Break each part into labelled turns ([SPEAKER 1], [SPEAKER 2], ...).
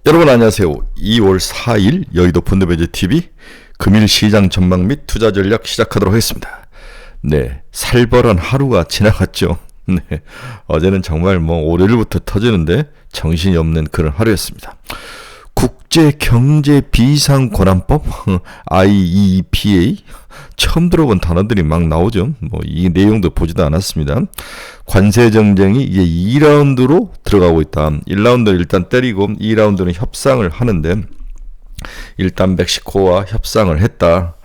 [SPEAKER 1] 여러분 안녕하세요. 2월 4일 여의도 펀드매니저TV 금일 시장 전망 및 투자 전략 시작하도록 하겠습니다. 네, 살벌한 하루가 지나갔죠. 네, 어제는 정말 월요일부터 터지는데 정신이 없는 그런 하루였습니다. 국제경제비상권한법 IEEPA 처음 들어본 단어들이 막 나오죠. 이 내용도 보지도 않았습니다. 관세 정쟁이 이제 2라운드로 들어가고 있다. 1라운드를 일단 때리고 2라운드는 협상을 하는데 일단 멕시코와 협상을 했다.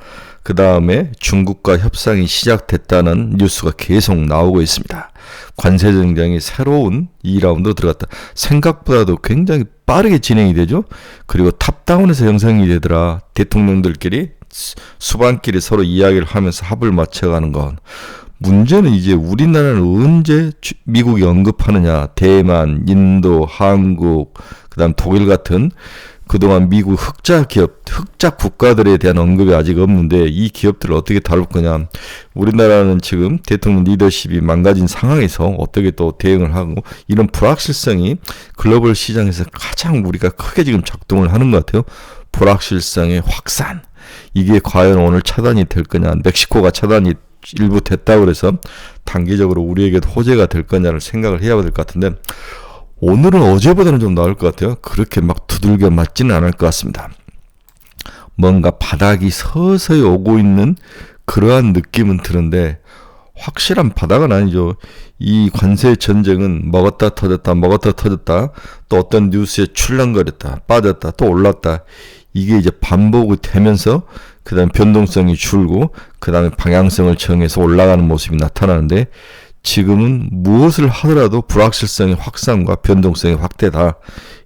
[SPEAKER 1] 그 다음에 중국과 협상이 시작됐다는 뉴스가 계속 나오고 있습니다. 관세 정쟁이 새로운 2라운드로 들어갔다. 생각보다도 굉장히 빠르게 진행이 되죠. 그리고 탑다운에서 형성이 되더라. 대통령들끼리 수반끼리 서로 이야기를 하면서 합을 맞춰가는 것. 문제는 이제 우리나라는 언제 미국이 언급하느냐. 대만, 인도, 한국, 그 다음 독일 같은 그동안 미국 흑자 기업, 흑자 국가들에 대한 언급이 아직 없는데 이 기업들을 어떻게 다룰 거냐. 우리나라는 지금 대통령 리더십이 망가진 상황에서 어떻게 또 대응을 하고 이런 불확실성이 글로벌 시장에서 가장 우리가 크게 지금 작동을 하는 것 같아요. 불확실성의 확산. 이게 과연 오늘 차단이 될 거냐. 멕시코가 차단이 일부 됐다고 그래서 단기적으로 우리에게도 호재가 될 거냐를 생각을 해야 될 것 같은데 오늘은 어제보다는 좀 나을 것 같아요. 그렇게 막 두들겨 맞지는 않을 것 같습니다. 뭔가 바닥이 서서히 오고 있는 그러한 느낌은 드는데 확실한 바닥은 아니죠. 이 관세 전쟁은 먹었다 터졌다 또 어떤 뉴스에 출렁거렸다 빠졌다 또 올랐다. 이게 이제 반복이 되면서 그 다음에 변동성이 줄고 그 다음에 방향성을 정해서 올라가는 모습이 나타나는데 지금은 무엇을 하더라도 불확실성의 확산과 변동성의 확대다.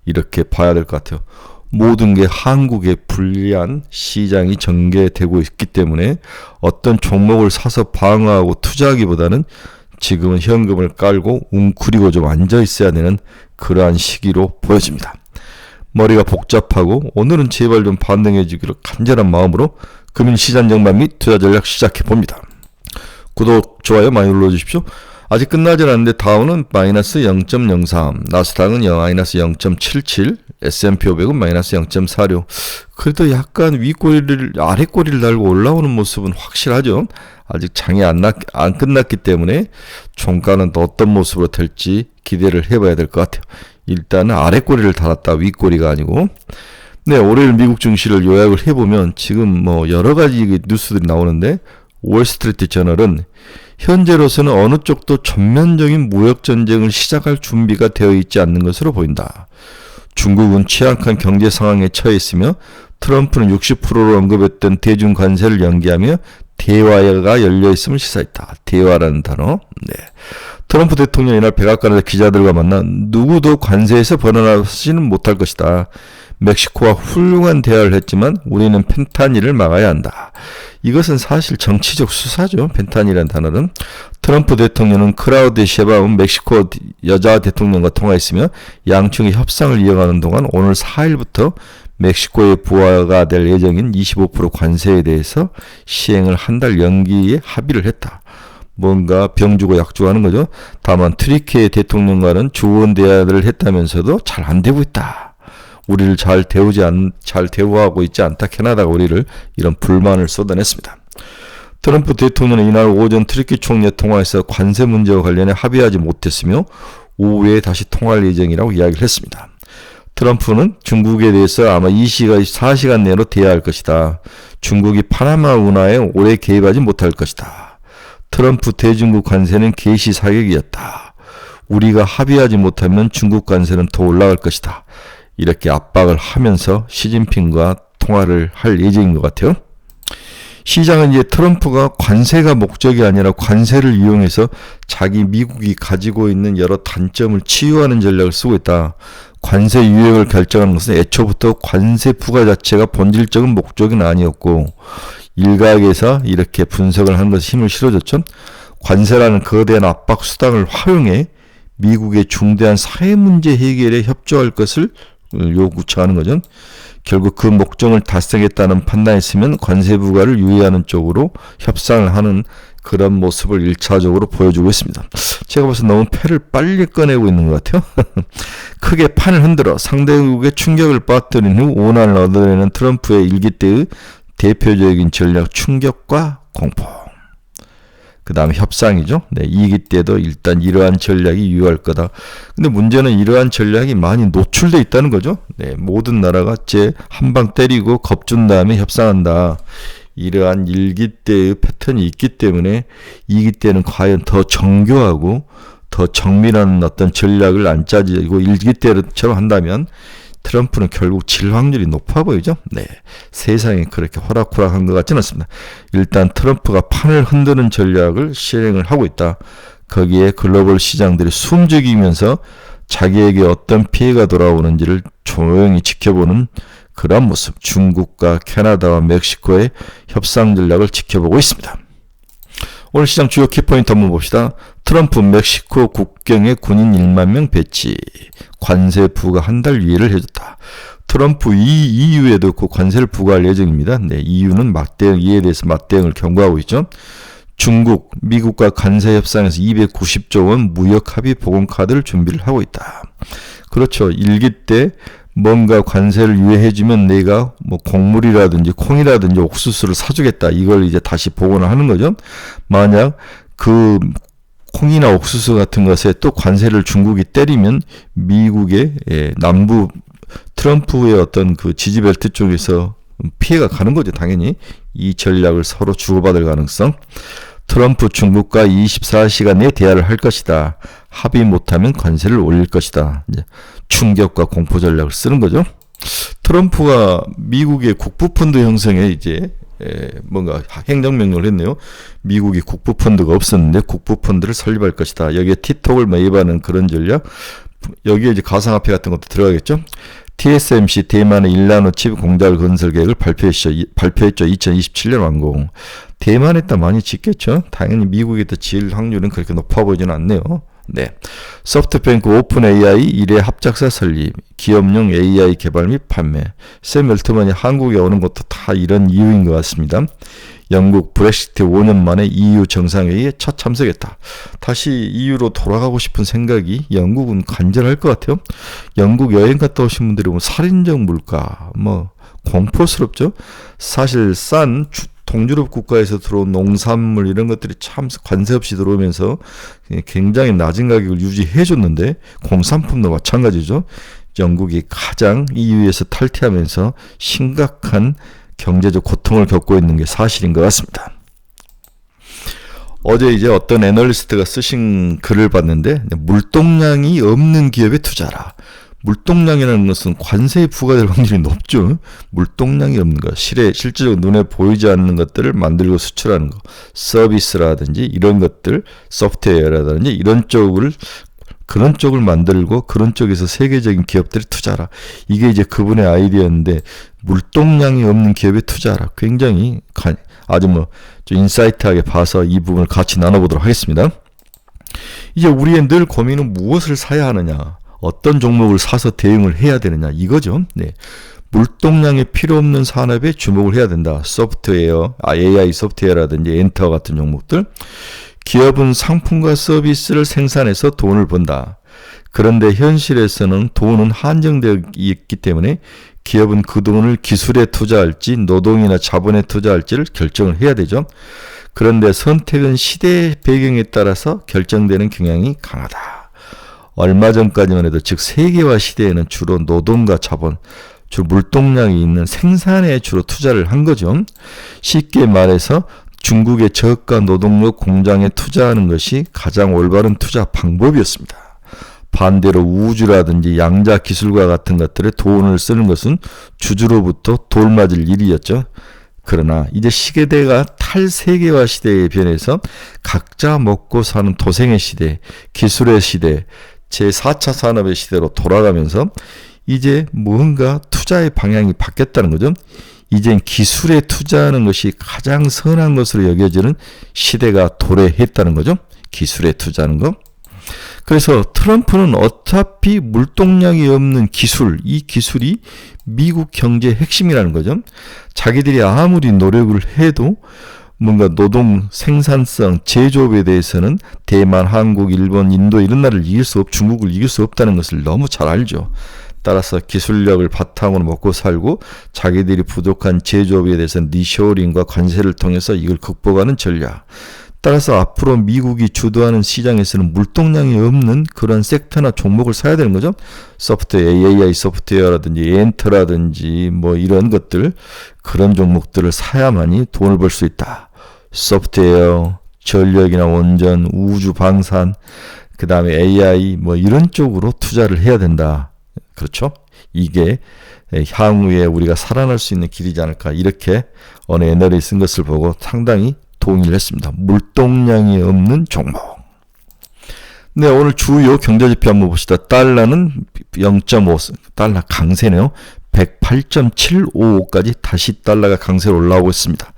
[SPEAKER 1] 이렇게 봐야 될 것 같아요. 모든 게 한국에 불리한 시장이 전개되고 있기 때문에 어떤 종목을 사서 방어하고 투자하기보다는 지금은 현금을 깔고 웅크리고 좀 앉아 있어야 되는 그러한 시기로 보여집니다. 머리가 복잡하고 오늘은 제발 좀 반등해주기를 간절한 마음으로 금일 시장 전망 및 투자 전략 시작해 봅니다. 구독, 좋아요 많이 눌러주십시오. 아직 끝나지 않았는데 다우는 마이너스 0.03, 나스닥은 마이너스 0.77, S&P 500은 마이너스 0.46. 그래도 약간 윗꼬리를 아랫꼬리를 달고 올라오는 모습은 확실하죠. 아직 장이 안 끝났기 때문에 종가는 또 어떤 모습으로 될지 기대를 해봐야 될 것 같아요. 일단은 아랫꼬리를 달았다. 윗꼬리가 아니고. 네, 월요일 미국 증시를 요약을 해보면 지금 여러 가지 뉴스들이 나오는데 월스트리트 저널은 현재로서는 어느 쪽도 전면적인 무역 전쟁을 시작할 준비가 되어 있지 않는 것으로 보인다. 중국은 취약한 경제 상황에 처해 있으며 트럼프는 60%로 언급했던 대중 관세를 연기하며 대화가 열려 있음을 시사했다. 대화라는 단어. 네. 트럼프 대통령이 이날 백악관에서 기자들과 만나 누구도 관세에서 벗어나지는 못할 것이다. 멕시코와 훌륭한 대화를 했지만 우리는 펜타닐을 막아야 한다. 이것은 사실 정치적 수사죠. 펜타닐이라는 단어는. 트럼프 대통령은 클라우디아 셰바움 멕시코 여자 대통령과 통화했으며 양측의 협상을 이어가는 동안 오늘 4일부터 멕시코에 부과가 될 예정인 25% 관세에 대해서 시행을 한 달 연기에 합의를 했다. 뭔가 병주고 약주하는 거죠. 다만 트리케 대통령과는 좋은 대화를 했다면서도 잘 안 되고 있다. 우리를 잘 대우하고 있지 않다. 캐나다가 우리를 이런 불만을 쏟아냈습니다. 트럼프 대통령은 이날 오전 트리케 총리와 통화에서 관세 문제와 관련해 합의하지 못했으며 오후에 다시 통화할 예정이라고 이야기를 했습니다. 트럼프는 중국에 대해서 아마 24시간 내로 대화할 것이다. 중국이 파나마 운하에 오래 개입하지 못할 것이다. 트럼프 대중국 관세는 개시 사격이었다. 우리가 합의하지 못하면 중국 관세는 더 올라갈 것이다. 이렇게 압박을 하면서 시진핑과 통화를 할 예정인 것 같아요. 시장은 이제 트럼프가 관세가 목적이 아니라 관세를 이용해서 자기 미국이 가지고 있는 여러 단점을 치유하는 전략을 쓰고 있다. 관세 유역을 결정하는 것은 애초부터 관세 부과 자체가 본질적인 목적은 아니었고 일각에서 이렇게 분석을 한 것에 힘을 실어줬죠. 관세라는 거대한 압박 수단을 활용해 미국의 중대한 사회 문제 해결에 협조할 것을 요구하는 거죠. 결국 그 목적을 달성했다는 판단이 있으면 관세 부과를 유예하는 쪽으로 협상을 하는 그런 모습을 1차적으로 보여주고 있습니다. 제가 벌써 너무 패를 빨리 꺼내고 있는 것 같아요. 크게 판을 흔들어 상대국의 충격을 빠뜨린 후 원한을 얻어내는 트럼프의 일기 때의 대표적인 전략 충격과 공포. 그 다음에 협상이죠. 네, 이기 때도 일단 이러한 전략이 유효할 거다. 근데 문제는 이러한 전략이 많이 노출되어 있다는 거죠. 네, 모든 나라가 제 한 방 때리고 겁준 다음에 협상한다. 이러한 일기 때의 패턴이 있기 때문에 이기 때는 과연 더 정교하고 더 정밀한 어떤 전략을 안 짜지고 일기 때처럼 한다면 트럼프는 결국 질 확률이 높아 보이죠. 네, 세상이 그렇게 호락호락한 것 같지는 않습니다. 일단 트럼프가 판을 흔드는 전략을 실행을 하고 있다. 거기에 글로벌 시장들이 숨죽이면서 자기에게 어떤 피해가 돌아오는지를 조용히 지켜보는 그런 모습. 중국과 캐나다와 멕시코의 협상 전략을 지켜보고 있습니다. 오늘 시장 주요 키포인트 한번 봅시다. 트럼프 멕시코 국경에 군인 1만 명 배치. 관세 부과 한 달 유예를 해줬다. 트럼프 EU에도 그 관세를 부과할 예정입니다. 네, EU는 맞대응, 이에 대해서 맞대응을 경고하고 있죠. 중국, 미국과 관세 협상에서 290조 원 무역 합의 보건 카드를 준비를 하고 있다. 그렇죠. 일기 때 뭔가 관세를 유예해주면 내가 뭐 곡물이라든지 콩이라든지 옥수수를 사주겠다. 이걸 이제 다시 복원을 하는 거죠. 만약 그 콩이나 옥수수 같은 것에 또 관세를 중국이 때리면 미국의 남부 트럼프의 어떤 그 지지벨트 쪽에서 피해가 가는 거죠. 당연히 이 전략을 서로 주고받을 가능성. 트럼프 중국과 24시간 내에 대화를 할 것이다. 합의 못하면 관세를 올릴 것이다. 이제 충격과 공포 전략을 쓰는 거죠. 트럼프가 미국의 국부펀드 형성에 이제 뭔가 행정명령을 했네요. 미국이 국부펀드가 없었는데 국부펀드를 설립할 것이다. 여기에 티톡을 매입하는 그런 전략. 여기에 이제 가상화폐 같은 것도 들어가겠죠. TSMC 대만의 일나노 칩 공장 건설 계획을 발표했죠. 2027년 완공. 대만에다 많이 짓겠죠. 당연히 미국에다 지을 확률은 그렇게 높아 보이지는 않네요. 네, 소프트뱅크 오픈 AI 1회 합작사 설립, 기업용 AI 개발 및 판매. 샘 멜트먼이 한국에 오는 것도 다 이런 이유인 것 같습니다. 영국 브렉시트 5년 만에 EU 정상회의에 첫 참석했다. 다시 EU로 돌아가고 싶은 생각이 영국은 간절할 것 같아요. 영국 여행 갔다 오신 분들이 보면 살인적 물가, 뭐 공포스럽죠. 사실 싼 동유럽 국가에서 들어온 농산물 이런 것들이 참 관세 없이 들어오면서 굉장히 낮은 가격을 유지해 줬는데 공산품도 마찬가지죠. 영국이 가장 EU에서 탈퇴하면서 심각한 경제적 고통을 겪고 있는 게 사실인 것 같습니다. 어제 이제 어떤 애널리스트가 쓰신 글을 봤는데 물동량이 없는 기업에 투자라. 물동량이라는 것은 관세에 부과될 확률이 높죠. 물동량이 없는 것, 실질적으로 눈에 보이지 않는 것들을 만들고 수출하는 것, 서비스라든지 이런 것들, 소프트웨어라든지 이런 쪽을 그런 쪽을 만들고 그런 쪽에서 세계적인 기업들이 투자하라. 이게 이제 그분의 아이디어인데 물동량이 없는 기업에 투자하라. 굉장히 아주 좀 인사이트하게 봐서 이 부분을 같이 나눠보도록 하겠습니다. 이제 우리의 늘 고민은 무엇을 사야 하느냐, 어떤 종목을 사서 대응을 해야 되느냐 이거죠. 네. 물동량이 필요 없는 산업에 주목을 해야 된다. 소프트웨어, AI 소프트웨어라든지 엔터 같은 종목들. 기업은 상품과 서비스를 생산해서 돈을 번다. 그런데 현실에서는 돈은 한정되어 있기 때문에 기업은 그 돈을 기술에 투자할지 노동이나 자본에 투자할지를 결정을 해야 되죠. 그런데 선택은 시대의 배경에 따라서 결정되는 경향이 강하다. 얼마 전까지만 해도 즉 세계화 시대에는 주로 노동과 자본, 주로 물동량이 있는 생산에 주로 투자를 한 거죠. 쉽게 말해서 중국의 저가 노동력 공장에 투자하는 것이 가장 올바른 투자 방법이었습니다. 반대로 우주라든지 양자 기술과 같은 것들에 돈을 쓰는 것은 주주로부터 돌맞을 일이었죠. 그러나 이제 시대가 탈세계화 시대에 변해서 각자 먹고 사는 도생의 시대, 기술의 시대, 제4차 산업의 시대로 돌아가면서 이제 뭔가 투자의 방향이 바뀌었다는 거죠. 이젠 기술에 투자하는 것이 가장 선한 것으로 여겨지는 시대가 도래했다는 거죠. 기술에 투자하는 거. 그래서 트럼프는 어차피 물동량이 없는 기술, 이 기술이 미국 경제의 핵심이라는 거죠. 자기들이 아무리 노력을 해도 뭔가 노동 생산성 제조업에 대해서는 대만, 한국, 일본, 인도 이런 나라를 이길 수 중국을 이길 수 없다는 것을 너무 잘 알죠. 따라서 기술력을 바탕으로 먹고 살고 자기들이 부족한 제조업에 대해서는 리쇼링과 관세를 통해서 이걸 극복하는 전략. 따라서 앞으로 미국이 주도하는 시장에서는 물동량이 없는 그런 섹터나 종목을 사야 되는 거죠. 소프트웨어, AI 소프트웨어라든지 엔터라든지 뭐 이런 것들, 그런 종목들을 사야만이 돈을 벌 수 있다. 소프트웨어, 전력이나 원전, 우주 방산, 그 다음에 AI 뭐 이런 쪽으로 투자를 해야 된다. 그렇죠? 이게 향후에 우리가 살아날 수 있는 길이지 않을까, 이렇게 어느 애널이 쓴 것을 보고 상당히 동의를 했습니다. 물동량이 없는 종목. 네, 오늘 주요 경제지표 한번 봅시다. 달러는 0.5, 달러 강세네요. 108.755까지 다시 달러가 강세로 올라오고 있습니다.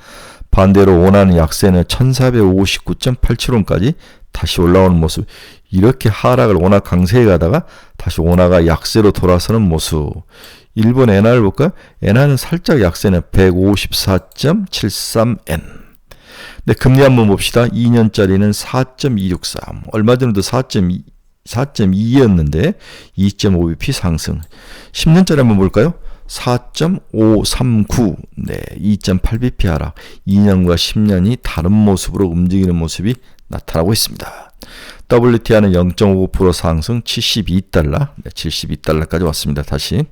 [SPEAKER 1] 반대로 원화는 약세는 1459.87원까지 다시 올라오는 모습. 이렇게 하락을 원화 강세에 가다가 다시 원화가 약세로 돌아서는 모습. 일본 엔화를 볼까요? 엔화는 살짝 약세는 154.73엔. 네, 금리 한번 봅시다. 2년짜리는 4.263. 얼마 전에도 4.2였는데 2.5bp 상승. 10년짜리 한번 볼까요? 4.539. 네, 2.8bp 하락. 2년과 10년이 다른 모습으로 움직이는 모습이 나타나고 있습니다. WTI는 0.5% 상승 72달러. 네, 72달러까지 왔습니다. 다시.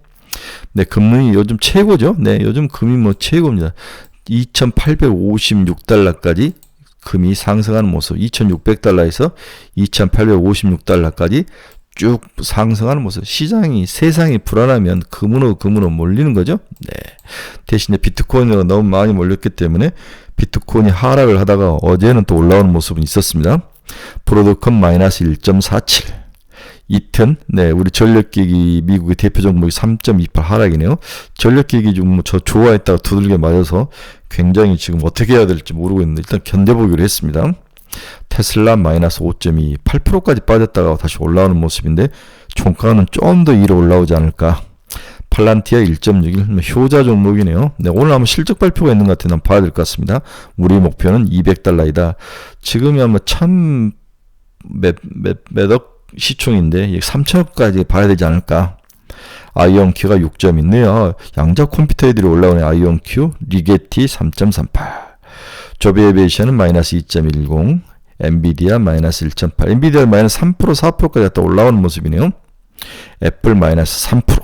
[SPEAKER 1] 네, 금리 요즘 최고죠. 네, 요즘 금이 뭐 최고입니다. 2,856달러까지 금이 상승하는 모습. 2,600달러에서 2,856달러까지 쭉 상승하는 모습. 세상이 불안하면 금으로 몰리는 거죠. 네. 대신에 비트코인으로 너무 많이 몰렸기 때문에 비트코인이 하락을 하다가 어제는 또 올라오는 모습은 있었습니다. 브로드컴 마이너스 1.47. 이튼, 네, 우리 전력기기 미국의 대표 종목이 3.28 하락이네요. 전력기기 좀 저 좋아했다가 두들겨 맞아서 굉장히 지금 어떻게 해야 될지 모르고 있는데 일단 견뎌보기로 했습니다. 테슬라 마이너스 5.2, 8%까지 빠졌다가 다시 올라오는 모습인데 종가는 좀 더 위로 올라오지 않을까. 팔란티아 1.61, 효자 종목이네요. 네, 오늘 아마 실적 발표가 있는 것 같아요. 한번 봐야 될 것 같습니다. 우리 목표는 200달러이다. 지금이 아마 몇억 시총인데 3천억까지 봐야 되지 않을까. 아이온큐가 6점 있네요. 양자 컴퓨터 애들이 올라오네. 아이온큐, 리게티 3.38, 조비에베이션은 마이너스 2.10, 엔비디아 마이너스 1.8, 엔비디아 마이너스 3%, 4%까지 갔다 올라오는 모습이네요. 애플 마이너스 3%.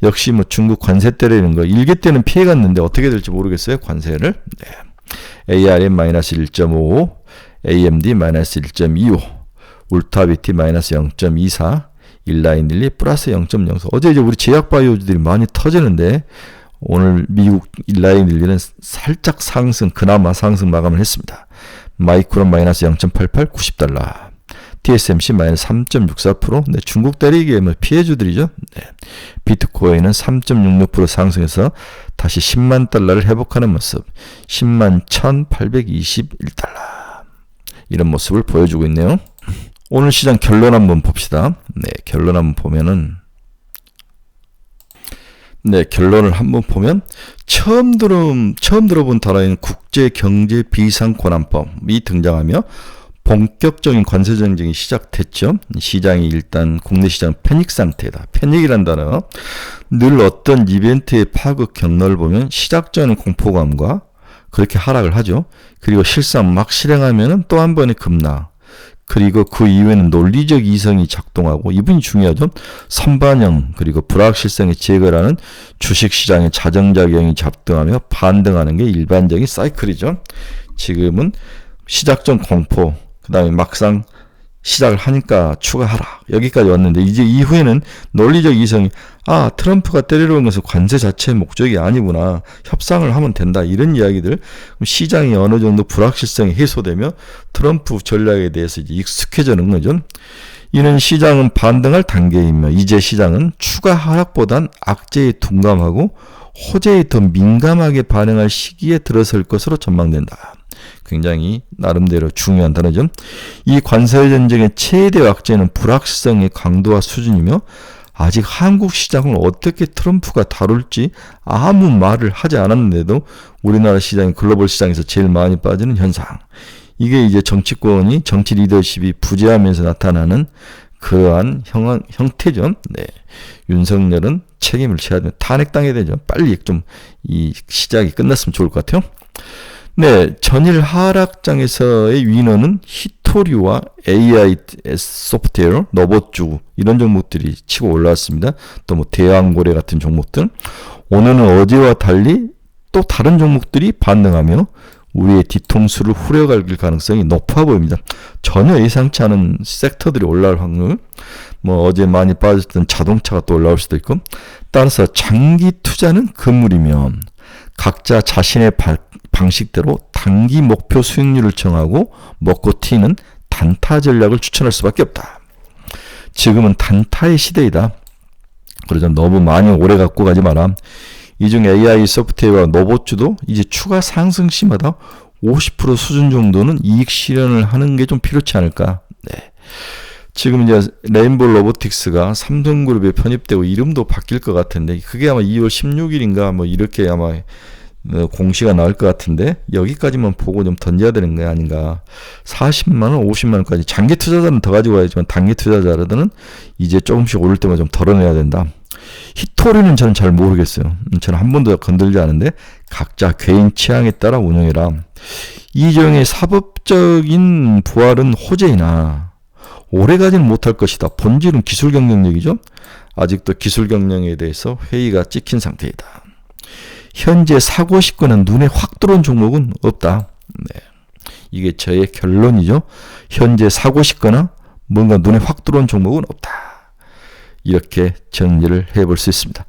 [SPEAKER 1] 역시 뭐 중국 관세 때리는 거, 일개 때는 피해갔는데 어떻게 될지 모르겠어요. 관세를. 네. ARM 마이너스 1.55, AMD 마이너스 1.25, 울타비티 마이너스 0.24, 일라인릴리 플러스 0.04. 어제 이제 우리 제약바이오들이 많이 터지는데 오늘 미국 일라인릴리는 살짝 상승, 그나마 상승 마감을 했습니다. 마이크론 마이너스 0.88, 90달러. TSMC 마이너스 3.64%. 네, 중국 때리기에 뭐 피해주들이죠. 네. 비트코인은 3.66% 상승해서 다시 10만 달러를 회복하는 모습. 10만 1,821달러. 이런 모습을 보여주고 있네요. 오늘 시장 결론 한번 봅시다. 네, 결론 한번 보면은, 네, 결론을 한번 보면 처음 들어본 단어인 국제경제비상권한법이 등장하며 본격적인 관세 전쟁이 시작됐죠. 시장이 일단 국내 시장 패닉 상태다. 패닉이란 단어, 늘 어떤 이벤트의 파급 경로를 보면 시작 전 공포감과 그렇게 하락을 하죠. 그리고 실상 막 실행하면은 또 한 번의 급락. 그리고 그 이후에는 논리적 이성이 작동하고, 이분이 중요하죠. 선반영 그리고 불확실성의 제거라는 주식시장의 자정작용이 작동하며 반등하는 게 일반적인 사이클이죠. 지금은 시작 전 공포, 그 다음에 막상 시작을 하니까 추가하라, 여기까지 왔는데 이제 이후에는 논리적 이성이 트럼프가 때리러 온 것은 관세 자체의 목적이 아니구나, 협상을 하면 된다, 이런 이야기들. 시장이 어느 정도 불확실성이 해소되며 트럼프 전략에 대해서 이제 익숙해지는 거죠. 이는 시장은 반등할 단계이며 이제 시장은 추가 하락보단 악재에 둔감하고 호재에 더 민감하게 반응할 시기에 들어설 것으로 전망된다. 굉장히 나름대로 중요한 단어죠. 이 관세 전쟁의 최대 악재는 불확실성의 강도와 수준이며 아직 한국 시장을 어떻게 트럼프가 다룰지 아무 말을 하지 않았는데도 우리나라 시장이 글로벌 시장에서 제일 많이 빠지는 현상. 이게 이제 정치권이 정치 리더십이 부재하면서 나타나는 그러한 형태죠. 네. 윤석열은 책임을 져야 됩니다. 탄핵당해야 되죠. 빨리 좀 이 시작이 끝났으면 좋을 것 같아요. 네, 전일 하락장에서의 위너는 히토리와 AI 소프트웨어, 로봇주 이런 종목들이 치고 올라왔습니다. 또 뭐 대왕고래 같은 종목들. 오늘은 어제와 달리 또 다른 종목들이 반등하며 우리의 뒤통수를 후려갈 가능성이 높아 보입니다. 전혀 예상치 않은 섹터들이 올라올 확률, 뭐 어제 많이 빠졌던 자동차가 또 올라올 수도 있고, 따라서 장기 투자는 금물이면 각자 자신의 방식대로 단기 목표 수익률을 정하고 먹고 튀는 단타 전략을 추천할 수밖에 없다. 지금은 단타의 시대이다. 그러자 너무 많이 오래 갖고 가지 마라. 이중 AI 소프트웨어와 로봇주도 이제 추가 상승 시마다 50% 수준 정도는 이익 실현을 하는 게 좀 필요치 않을까. 네. 지금 이제 레인보우 로보틱스가 삼성그룹에 편입되고 이름도 바뀔 것 같은데 그게 아마 2월 16일인가 뭐 이렇게 아마 공시가 나올 것 같은데 여기까지만 보고 좀 던져야 되는 게 아닌가. 40만 원, 50만 원까지 장기 투자자는 더 가지고 와야지만 단기 투자자들은 이제 조금씩 오를 때마다 좀 덜어내야 된다. 히토리는 저는 잘 모르겠어요. 저는 한 번도 건들지 않은데 각자 개인 취향에 따라 운영해라. 이종의 사법적인 부활은 호재이나 오래가지는 못할 것이다. 본질은 기술 경쟁력이죠. 아직도 기술 경쟁에 대해서 회의가 찍힌 상태이다. 현재 사고 싶거나 눈에 확 들어온 종목은 없다. 네. 이게 저의 결론이죠. 현재 사고 싶거나 뭔가 눈에 확 들어온 종목은 없다. 이렇게 정리를 해볼 수 있습니다.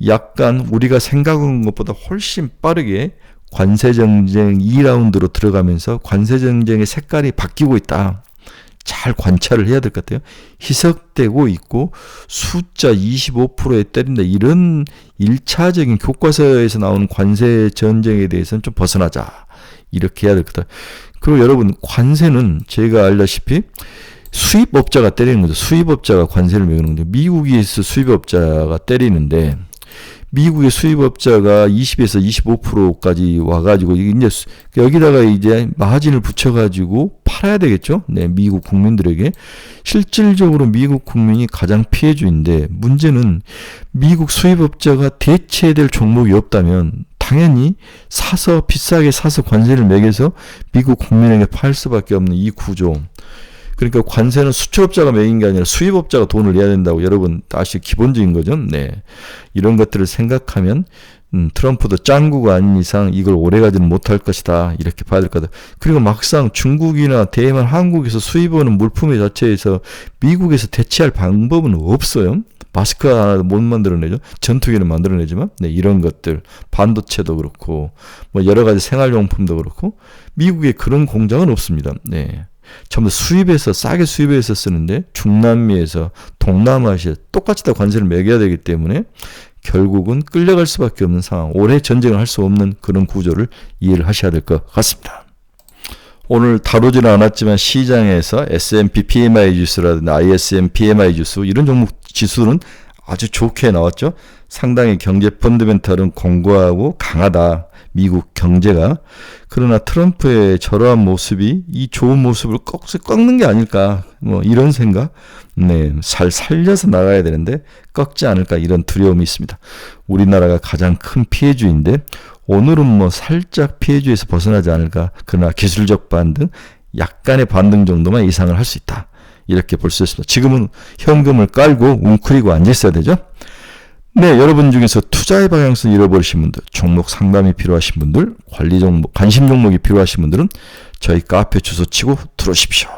[SPEAKER 1] 약간 우리가 생각한 것보다 훨씬 빠르게 관세정쟁 2라운드로 들어가면서 관세정쟁의 색깔이 바뀌고 있다. 잘 관찰을 해야 될 것 같아요. 희석되고 있고 숫자 25%에 때린다. 이런 1차적인 교과서에서 나오는 관세 전쟁에 대해서는 좀 벗어나자. 이렇게 해야 될 것 같아요. 그리고 여러분 관세는 제가 알다시피 수입업자가 때리는 거죠. 수입업자가 관세를 매기는 거죠. 미국에서 수입업자가 때리는데 미국의 수입업자가 20에서 25%까지 와가지고 이제 여기다가 이제 마진을 붙여가지고 팔아야 되겠죠. 네, 미국 국민들에게. 실질적으로 미국 국민이 가장 피해주인데 문제는 미국 수입업자가 대체될 종목이 없다면 당연히 사서 비싸게 사서 관세를 매겨서 미국 국민에게 팔 수밖에 없는 이 구조. 그러니까 관세는 수출업자가 매긴 게 아니라 수입업자가 돈을 내야 된다고 여러분 다시 기본적인 거죠. 네. 이런 것들을 생각하면 트럼프도 짱구가 아닌 이상 이걸 오래가지는 못할 것이다. 이렇게 봐야 될 것 같아요. 그리고 막상 중국이나 대만, 한국에서 수입하는 물품 자체에서 미국에서 대체할 방법은 없어요. 마스크 하나 못 만들어내죠. 전투기는 만들어내지만 네, 이런 것들 반도체도 그렇고 뭐 여러 가지 생활용품도 그렇고 미국에 그런 공장은 없습니다. 네. 전부 수입해서 싸게 수입해서 쓰는데 중남미에서 동남아시아 똑같이 다 관세를 매겨야 되기 때문에 결국은 끌려갈 수밖에 없는 상황. 오래 전쟁을 할 수 없는 그런 구조를 이해를 하셔야 될 것 같습니다. 오늘 다루지는 않았지만 시장에서 S&P PMI 지수라든지 ISM PMI 지수 이런 종목 지수는 아주 좋게 나왔죠. 상당히 경제 펀더멘털은 공고하고 강하다. 미국 경제가. 그러나 트럼프의 저러한 모습이 이 좋은 모습을 꺾는 게 아닐까. 뭐 이런 생각. 네, 잘 살려서 나가야 되는데 꺾지 않을까 이런 두려움이 있습니다. 우리나라가 가장 큰 피해주인데 오늘은 뭐 살짝 피해주에서 벗어나지 않을까. 그러나 기술적 반등, 약간의 반등 정도만 이상을 할 수 있다. 이렇게 볼 수 있습니다. 지금은 현금을 깔고 웅크리고 앉아 있어야 되죠. 네, 여러분 중에서 투자의 방향성 잃어버리신 분들, 종목 상담이 필요하신 분들, 관리 종목, 관심 종목이 필요하신 분들은 저희 카페 주소 치고 들어오십시오.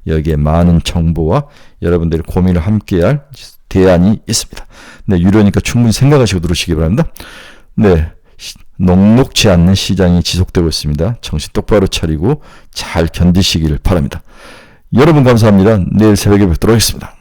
[SPEAKER 1] 여기에 많은 정보와 여러분들의 고민을 함께할 대안이 있습니다. 네, 유료니까 충분히 생각하시고 들어오시기 바랍니다. 네, 녹록지 않는 시장이 지속되고 있습니다. 정신 똑바로 차리고 잘 견디시기를 바랍니다. 여러분 감사합니다. 내일 새벽에 뵙도록 하겠습니다.